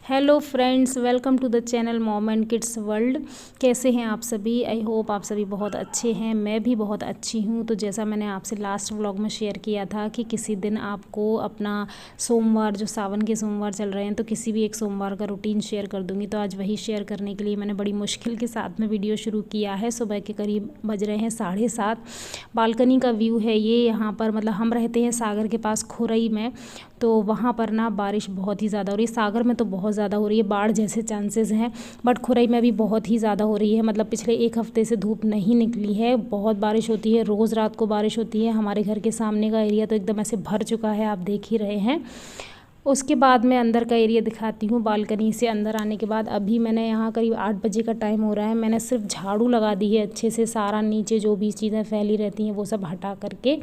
Hello friends, welcome to the channel mom and kids world. कैसे हैं आप सभी? आई होप आप सभी बहुत अच्छे हैं। मैं भी बहुत अच्छी हूं। तो जैसा मैंने आपसे लास्ट व्लॉग में शेयर किया था कि किसी दिन आपको अपना सोमवार, जो सावन के सोमवार चल रहे हैं, तो किसी भी एक सोमवार का रूटीन शेयर कर दूंगी। तो आज वही शेयर करने के लिए मैंने बड़ी मुश्किल के साथ में वीडियो शुरू किया है। सुबह के करीब बज रहे हैं 7:30। बालकनी का व्यू है ये। यहाँ पर मतलब हम रहते हैं सागर के पास, खुरई में। तो वहाँ पर ना बारिश बहुत ही ज़्यादा हो रही है। सागर में तो बहुत ज़्यादा हो रही है, बाढ़ जैसे चांसेस हैं, बट खुरई में भी बहुत ही ज़्यादा हो रही है। मतलब पिछले एक हफ्ते से धूप नहीं निकली है, बहुत बारिश होती है, रोज़ रात को बारिश होती है। हमारे घर के सामने का एरिया तो एकदम ऐसे भर चुका है, आप देख ही रहे हैं। उसके बाद मैं अंदर का एरिया दिखाती हूँ। बालकनी से अंदर आने के बाद अभी मैंने यहाँ करीब 8 बजे का टाइम हो रहा है। मैंने सिर्फ झाड़ू लगा दी है अच्छे से, सारा नीचे जो भी चीज़ें फैली रहती हैं वो सब हटा करके।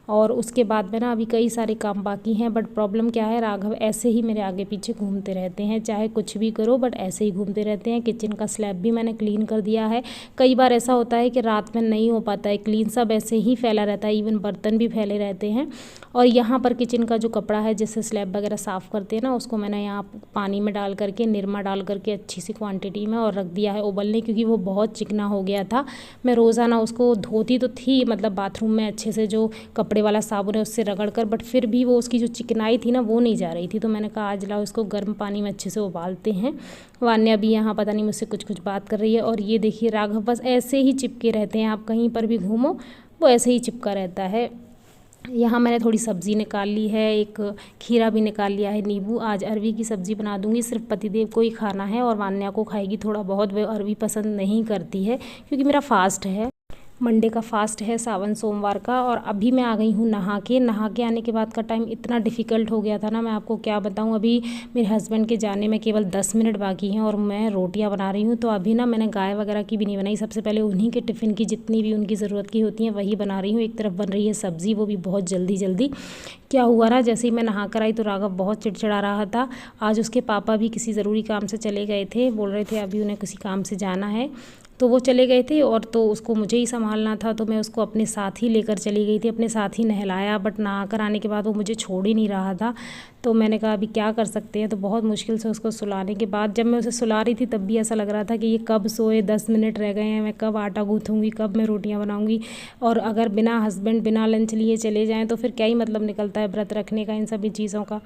और उसके बाद में ना अभी कई सारे काम बाकी हैं। बट प्रॉब्लम क्या है, राघव ऐसे ही मेरे आगे पीछे घूमते रहते हैं, चाहे कुछ भी करो बट ऐसे ही घूमते रहते हैं। किचन का स्लैब भी मैंने क्लीन कर दिया है। कई बार ऐसा होता है कि रात में नहीं हो पाता है क्लीन, सब ऐसे ही फैला रहता है, इवन बर्तन भी फैले रहते हैं। और यहाँ पर किचन का जो कपड़ा है जिससे स्लैब वगैरह साफ़ करते हैं ना, उसको मैंने यहाँ पानी में डाल करके, निरमा डाल करके अच्छी सी क्वांटिटी में और रख दिया है उबलने, क्योंकि वो बहुत चिकना हो गया था। मैं रोज़ाना उसको धोती तो थी, मतलब बाथरूम में अच्छे से जो कपड़े वाला साबुन है उससे रगड़ कर, बट फिर भी वो उसकी जो चिकनाई थी ना वो नहीं जा रही थी। तो मैंने कहा आज लाओ इसको गर्म पानी में अच्छे से उबालते हैं। वान्या भी यहाँ पता नहीं मुझसे कुछ कुछ बात कर रही है। और ये देखिए राघव बस ऐसे ही चिपके रहते हैं, आप कहीं पर भी घूमो वो ऐसे ही चिपका रहता है। यहाँ मैंने थोड़ी सब्ज़ी निकाल ली है, एक खीरा भी निकाल लिया है, नींबू। आज अरवी की सब्ज़ी बना दूँगी, सिर्फ पतिदेव को ही खाना है और वान्या को खाएगी थोड़ा बहुत। वह अरवी पसंद नहीं करती है क्योंकि मेरा फास्ट है, मंडे का फास्ट है, सावन सोमवार का। और अभी मैं आ गई हूँ नहा के आने के बाद का टाइम इतना डिफ़िकल्ट हो गया था ना, मैं आपको क्या बताऊँ। अभी मेरे हस्बैंड के जाने में केवल 10 मिनट बाकी हैं और मैं रोटियां बना रही हूँ। तो अभी ना मैंने गाय वगैरह की भी नहीं बनाई, सबसे पहले उन्हीं के टिफ़िन की जितनी भी उनकी ज़रूरत की होती हैं वही बना रही हूँ। एक तरफ बन रही है सब्ज़ी, वो भी बहुत जल्दी जल्दी। क्या हुआ ना, जैसे ही मैं नहा कर आई तो राघव बहुत चिड़चिड़ा रहा था। आज उसके पापा भी किसी ज़रूरी काम से चले गए थे, बोल रहे थे अभी उन्हें किसी काम से जाना है, तो वो चले गए थे। और तो उसको मुझे ही संभालना था, तो मैं उसको अपने साथ ही लेकर चली गई थी, अपने साथ ही नहलाया। बट नहा कर आने के बाद वो मुझे छोड़ ही नहीं रहा था। तो मैंने कहा अभी क्या कर सकते हैं। तो बहुत मुश्किल से उसको सुलाने के बाद, जब मैं उसे सुला रही थी तब भी ऐसा लग रहा था कि ये कब सोए, 10 मिनट रह गए हैं, मैं कब आटा गूँथूँगी, कब मैं रोटियां बनाऊंगी। और अगर बिना हस्बैंड बिना लंच लिए चले जाएँ तो फिर क्या ही मतलब निकलता है व्रत रखने का, इन सभी चीज़ों का।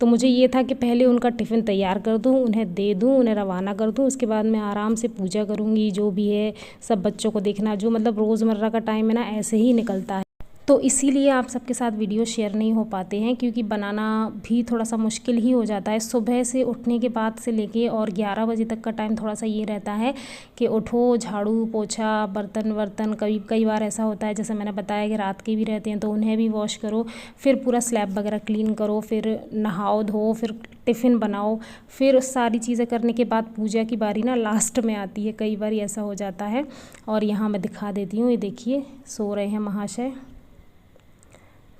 तो मुझे ये था कि पहले उनका टिफ़िन तैयार कर दूँ, उन्हें दे दूँ, उन्हें रवाना कर दूँ। उसके बाद मैं आराम से पूजा करूँगी, जो भी है सब बच्चों को देखना, जो मतलब रोज़मर्रा का टाइम है ना ऐसे ही निकलता है। तो इसीलिए आप सबके साथ वीडियो शेयर नहीं हो पाते हैं, क्योंकि बनाना भी थोड़ा सा मुश्किल ही हो जाता है। सुबह से उठने के बाद से लेके और 11 बजे तक का टाइम थोड़ा सा ये रहता है कि उठो, झाड़ू पोछा, बर्तन वर्तन। कई बार ऐसा होता है, जैसे मैंने बताया कि रात के भी रहते हैं तो उन्हें भी वॉश करो, फिर पूरा स्लैब वगैरह क्लीन करो, फिर नहाओ धो, फिर टिफ़िन बनाओ, फिर सारी चीज़ें करने के बाद पूजा की बारी ना लास्ट में आती है। कई बार ऐसा हो जाता है। और यहाँ मैं दिखा देती हूँ, ये देखिए सो रहे हैं महाशय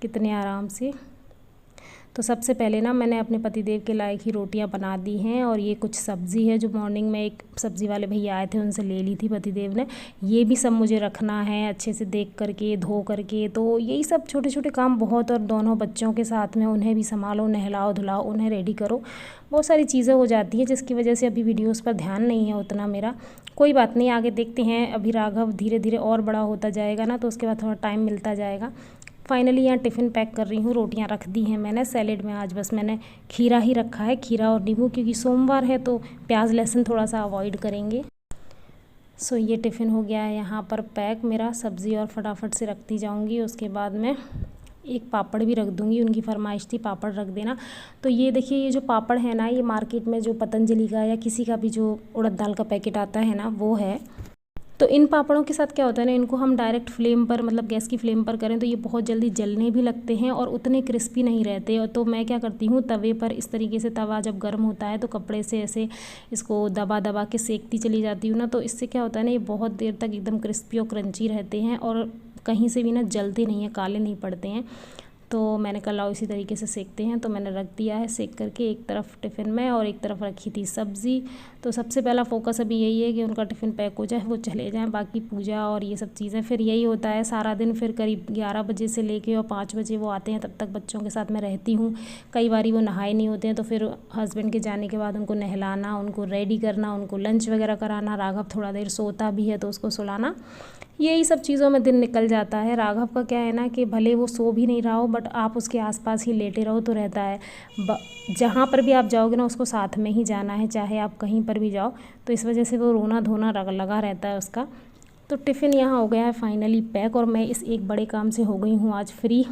कितने आराम से। तो सबसे पहले ना मैंने अपने पतिदेव के लायक ही रोटियां बना दी हैं। और ये कुछ सब्ज़ी है जो मॉर्निंग में एक सब्ज़ी वाले भैया आए थे उनसे ले ली थी पतिदेव ने। ये भी सब मुझे रखना है अच्छे से देख करके, धो करके। तो यही सब छोटे छोटे काम बहुत, और दोनों बच्चों के साथ में उन्हें भी संभालो, नहलाओ धुलाओ, उन्हें रेडी करो, बहुत सारी चीज़ें हो जाती हैं, जिसकी वजह से अभी वीडियोज़ पर ध्यान नहीं है उतना मेरा। कोई बात नहीं, आगे देखते हैं। अभी राघव धीरे धीरे और बड़ा होता जाएगा ना, तो उसके बाद थोड़ा टाइम मिलता जाएगा। फाइनली यहाँ टिफ़िन पैक कर रही हूँ, रोटियाँ रख दी हैं मैंने। सैलेड में आज बस मैंने खीरा ही रखा है, खीरा और नींबू, क्योंकि सोमवार है तो प्याज लहसुन थोड़ा सा अवॉइड करेंगे। सो ये टिफ़िन हो गया है यहाँ पर पैक मेरा, सब्ज़ी और फटाफट से रखती जाऊँगी। उसके बाद में एक पापड़ भी रख दूँगी, उनकी फरमाइश थी पापड़ रख देना। तो ये देखिए, ये जो पापड़ है ना, ये मार्केट में जो पतंजलि का या किसी का भी जो उड़द दाल का पैकेट आता है ना, वो है। तो इन पापड़ों के साथ क्या होता है ना, इनको हम डायरेक्ट फ्लेम पर, मतलब गैस की फ्लेम पर करें तो ये बहुत जल्दी जलने भी लगते हैं और उतने क्रिस्पी नहीं रहते। और तो मैं क्या करती हूँ, तवे पर इस तरीके से, तवा जब गर्म होता है तो कपड़े से ऐसे इसको दबा दबा के सेकती चली जाती हूँ ना, तो इससे क्या होता है ना, ये बहुत देर तक एकदम क्रिस्पी और क्रंची रहते हैं और कहीं से भी ना जलते नहीं हैं, काले नहीं पड़ते हैं। तो मैंने कहा लाओ इसी तरीके से सेकते हैं। तो मैंने रख दिया है सेक करके, एक तरफ टिफ़िन में और एक तरफ रखी थी सब्ज़ी। तो सबसे पहला फ़ोकस अभी यही है कि उनका टिफ़िन पैक हो जाए, वो चले जाएँ। बाकी पूजा और ये सब चीज़ें फिर यही होता है सारा दिन। फिर करीब 11 बजे से लेके और 5 बजे वो आते हैं, तब तक बच्चों के साथ मैं रहती हूँ। कई बार वो नहाए नहीं होते हैं, तो फिर हस्बैंड के जाने के बाद उनको नहलाना, उनको रेडी करना, उनको लंच वगैरह कराना। राघव थोड़ा देर सोता भी है तो उसको सुलाना, यही सब चीज़ों में दिन निकल जाता है। राघव का क्या है ना कि भले वो सो भी नहीं रहा हो, बट आप उसके आसपास ही लेटे रहो तो रहता है। जहाँ पर भी आप जाओगे ना, उसको साथ में ही जाना है, चाहे आप कहीं पर भी जाओ। तो इस वजह से वो रोना धोना लगा रहता है उसका। तो टिफ़िन यहाँ हो गया है फाइनली पैक, और मैं इस एक बड़े काम से हो गई हूँ आज फ्री।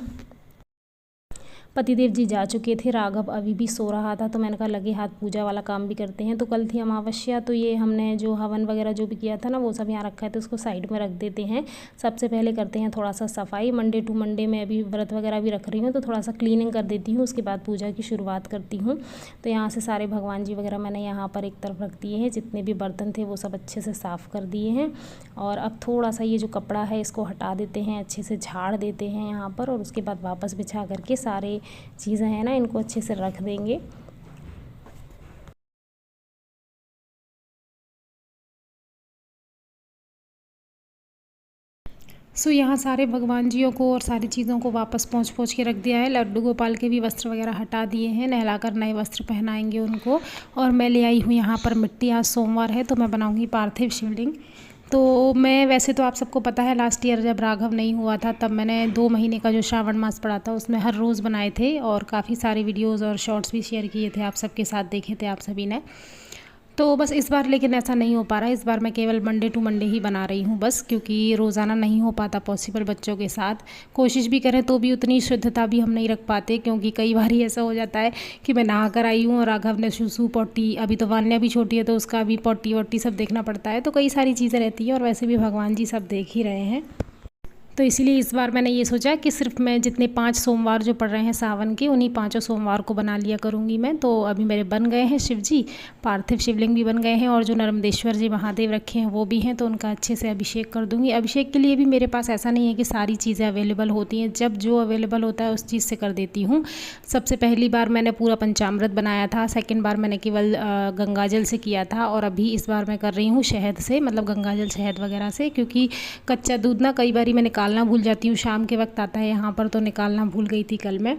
पतिदेव जी जा चुके थे, राघव अभी भी सो रहा था। तो मैंने कहा लगे हाथ पूजा वाला काम भी करते हैं। तो कल थी अमावस्या, तो ये हमने जो हवन वगैरह जो भी किया था ना, वो सब यहाँ रखा है, तो उसको साइड में रख देते हैं। सबसे पहले करते हैं थोड़ा सा सफाई। मंडे टू मंडे मैं अभी व्रत वगैरह भी रख रही हूँ, तो थोड़ा सा क्लीनिंग कर देती हूँ, उसके बाद पूजा की शुरुआत करती हूँ। तो यहाँ से सारे भगवान जी वगैरह मैंने यहाँ पर एक तरफ रख दिए हैं। जितने भी बर्तन थे वो सब अच्छे से साफ़ कर दिए हैं। और अब थोड़ा सा ये जो कपड़ा है इसको हटा देते हैं, अच्छे से झाड़ देते हैं यहाँ पर, और उसके बाद वापस बिछा करके सारे चीज़ें हैं ना इनको अच्छे से रख देंगे। यहाँ सारे भगवान जियों को और सारी चीज़ों को वापस पोंछ के रख दिया है। लड्डू गोपाल के भी वस्त्र वगैरह हटा दिए हैं, नहलाकर नए वस्त्र पहनाएंगे उनको। और मैं ले आई हूँ यहाँ पर मिट्टी, आज सोमवार है तो मैं बनाऊँगी पार्थिव शिवलिंग। तो मैं वैसे तो आप सबको पता है लास्ट ईयर जब राघव नहीं हुआ था, तब मैंने 2 महीने का जो श्रावण मास पड़ा था उसमें हर रोज़ बनाए थे, और काफ़ी सारे वीडियोज़ और शॉर्ट्स भी शेयर किए थे, आप सबके साथ देखे थे आप सभी ने। तो बस इस बार लेकिन ऐसा नहीं हो पा रहा है। इस बार मैं केवल मंडे टू मंडे ही बना रही हूँ बस, क्योंकि रोज़ाना नहीं हो पाता पॉसिबल बच्चों के साथ। कोशिश भी करें तो भी उतनी शुद्धता भी हम नहीं रख पाते, क्योंकि कई बार ही ऐसा हो जाता है कि मैं नहा कर आई हूँ और राघव ने सूसू पॉटी, अभी तो वान्या भी छोटी है तो उसका भी पॉटी वॉटी सब देखना पड़ता है। तो कई सारी चीज़ें रहती हैं, और वैसे भी भगवान जी सब देख ही रहे हैं। तो इसीलिए इस बार मैंने ये सोचा कि सिर्फ मैं जितने 5 सोमवार जो पड़ रहे हैं सावन के, उन्हीं 5 सोमवार को बना लिया करूँगी मैं। तो अभी मेरे बन गए हैं शिव जी, पार्थिव शिवलिंग भी बन गए हैं, और जो नर्मदेश्वर जी महादेव रखे हैं वो भी हैं, तो उनका अच्छे से अभिषेक कर दूँगी। अभिषेक के लिए भी मेरे पास ऐसा नहीं है कि सारी चीज़ें अवेलेबल होती हैं, जब जो अवेलेबल होता है उस चीज़ से कर देती हूँ। सबसे पहली बार मैंने पूरा पंचामृत बनाया था, सेकेंड बार मैंने केवल गंगा जल से किया था, और अभी इस बार मैं कर रही हूँ शहद से, मतलब गंगा जल शहद वगैरह से। क्योंकि कच्चा दूध ना कई बार मैं निकालना भूल जाती हूँ, शाम के वक्त आता है यहाँ पर, तो निकालना भूल गई थी कल मैं।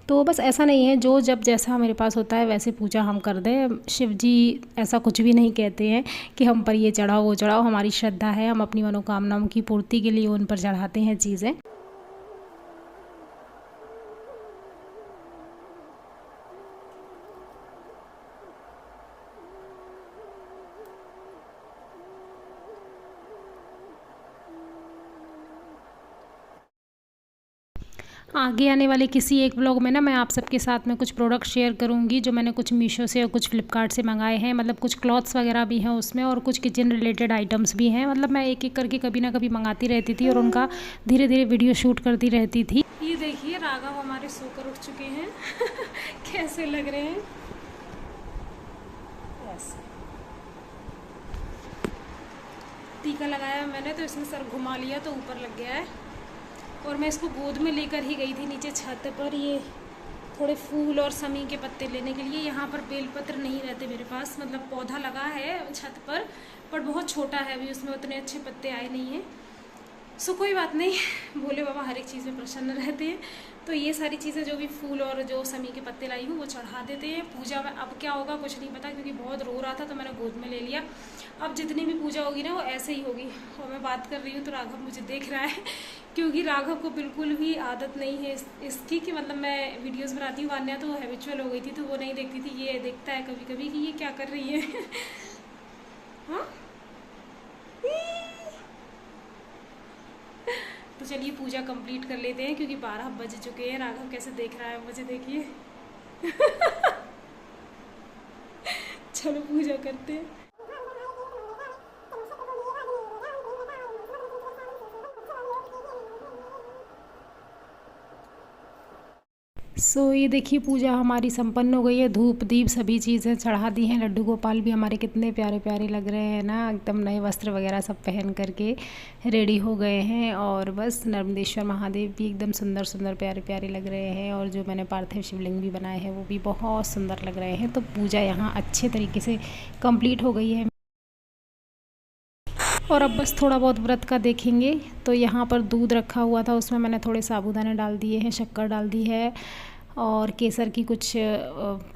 तो बस ऐसा नहीं है, जो जब जैसा मेरे पास होता है वैसे पूजा हम कर दें। शिव जी ऐसा कुछ भी नहीं कहते हैं कि हम पर ये चढ़ाओ वो चढ़ाओ, हमारी श्रद्धा है, हम अपनी मनोकामनाओं की पूर्ति के लिए उन पर चढ़ाते हैं चीज़ें। आगे आने वाले किसी एक व्लॉग में ना मैं आप सबके साथ में कुछ प्रोडक्ट शेयर करूंगी, जो मैंने कुछ मीशो से और कुछ फ्लिपकार्ट से मंगाए हैं। मतलब कुछ क्लॉथ्स वगैरह भी हैं उसमें, और कुछ किचन रिलेटेड आइटम्स भी हैं। मतलब मैं एक एक करके कभी ना कभी मंगाती रहती थी, और उनका धीरे धीरे वीडियो शूट करती रहती थी। ये देखिए राघव हमारे सोकर उठ चुके हैं कैसे लग रहे हैं। टीका लगाया मैंने, तो इसने सर घुमा लिया तो ऊपर लग गया है। और मैं इसको गोद में लेकर ही गई थी नीचे छत पर, ये थोड़े फूल और समी के पत्ते लेने के लिए। यहाँ पर बेलपत्र नहीं रहते मेरे पास, मतलब पौधा लगा है छत पर बहुत छोटा है, अभी उसमें उतने अच्छे पत्ते आए नहीं हैं। सो कोई बात नहीं, भोले बाबा हर एक चीज़ में प्रसन्न रहते हैं। तो ये सारी चीज़ें जो भी फूल और जो समी के पत्ते लाई हूँ वो चढ़ा देते हैं पूजा में। अब क्या होगा कुछ नहीं पता, क्योंकि बहुत रो रहा था तो मैंने गोद में ले लिया। अब जितनी भी पूजा होगी ना वो ऐसे ही होगी। और मैं बात कर रही हूँ तो राघव मुझे देख रहा है, क्योंकि राघव को बिल्कुल भी आदत नहीं है इसकी कि मतलब मैं वीडियोस बनाती हूँ। वान्या तो हैबिचुअल हो गई थी, तो वो नहीं देखती थी। ये देखता है कभी कभी कि ये क्या कर रही है हाँ तो चलिए पूजा कंप्लीट कर लेते हैं, क्योंकि 12 बज चुके हैं। राघव कैसे देख रहा है मुझे, देखिए चलो पूजा करते हैं। ये देखिए पूजा हमारी संपन्न हो गई है। धूप दीप सभी चीज़ें चढ़ा दी हैं। लड्डू गोपाल भी हमारे कितने प्यारे प्यारे लग रहे हैं ना, एकदम नए वस्त्र वगैरह सब पहन करके रेडी हो गए हैं। और बस नर्मदेश्वर महादेव भी एकदम सुंदर सुंदर प्यारे प्यारे लग रहे हैं। और जो मैंने पार्थिव शिवलिंग भी बनाए हैं वो भी बहुत सुंदर लग रहे हैं। तो पूजा यहाँ अच्छे तरीके से कंप्लीट हो गई है। और अब बस थोड़ा बहुत व्रत का देखेंगे। तो यहाँ पर दूध रखा हुआ था, उसमें मैंने थोड़े साबूदाने डाल दिए हैं, शक्कर डाल दी है और केसर की कुछ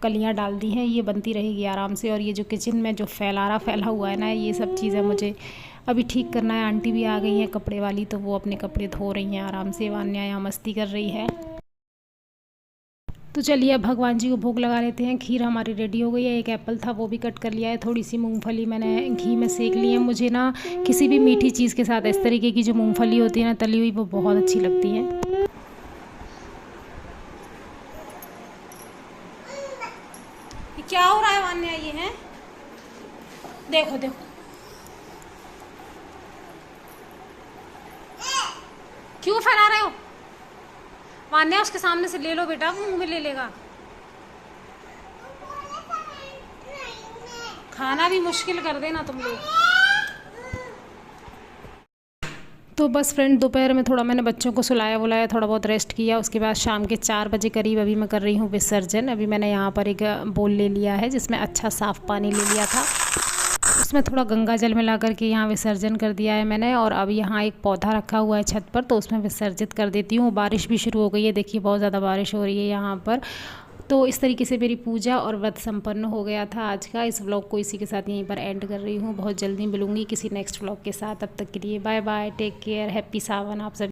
कलियाँ डाल दी हैं। ये बनती रहेगी आराम से। और ये जो किचन में जो फैला हुआ है ना, ये सब चीज़ें मुझे अभी ठीक करना है। आंटी भी आ गई हैं कपड़े वाली, तो वो अपने कपड़े धो रही हैं आराम से। वान्या यहाँ मस्ती कर रही है। तो चलिए अब भगवान जी को भोग लगा लेते हैं। खीर हमारी रेडी हो गई है। एक एप्पल था वो भी कट कर लिया है। थोड़ी सी मूंगफली मैंने घी में सेक ली है। मुझे ना किसी भी मीठी चीज़ के साथ इस तरीके की जो मूंगफली होती है ना तली हुई, वो बहुत अच्छी लगती है। ये क्या हो रहा है वान्या? ये है, देखो देखो, क्यों फैला रहे हो? वान्या उसके सामने से ले लो बेटा, मुंह में ले लेगा। खाना भी मुश्किल कर देना तुम लोग। तो बस फ्रेंड दोपहर में थोड़ा मैंने बच्चों को सुलाया बुलाया, थोड़ा बहुत रेस्ट किया। उसके बाद शाम के 4 बजे करीब अभी मैं कर रही हूँ विसर्जन। अभी मैंने यहाँ पर एक बोल ले लिया है जिसमें अच्छा साफ़ पानी ले लिया था, उसमें थोड़ा गंगा जल मिला करके यहाँ विसर्जन कर दिया है मैंने। और अब यहाँ एक पौधा रखा हुआ है छत पर, तो उसमें विसर्जित कर देती हूँ। बारिश भी शुरू हो गई है, देखिए बहुत ज़्यादा बारिश हो रही है यहाँ पर। तो इस तरीके से मेरी पूजा और व्रत संपन्न हो गया था आज का। इस व्लॉग को इसी के साथ यहीं पर एंड कर रही हूँ। बहुत जल्दी मिलूँगी किसी नेक्स्ट व्लॉग के साथ। तब तक के लिए bye bye, take care, happy Sawan आप सभी।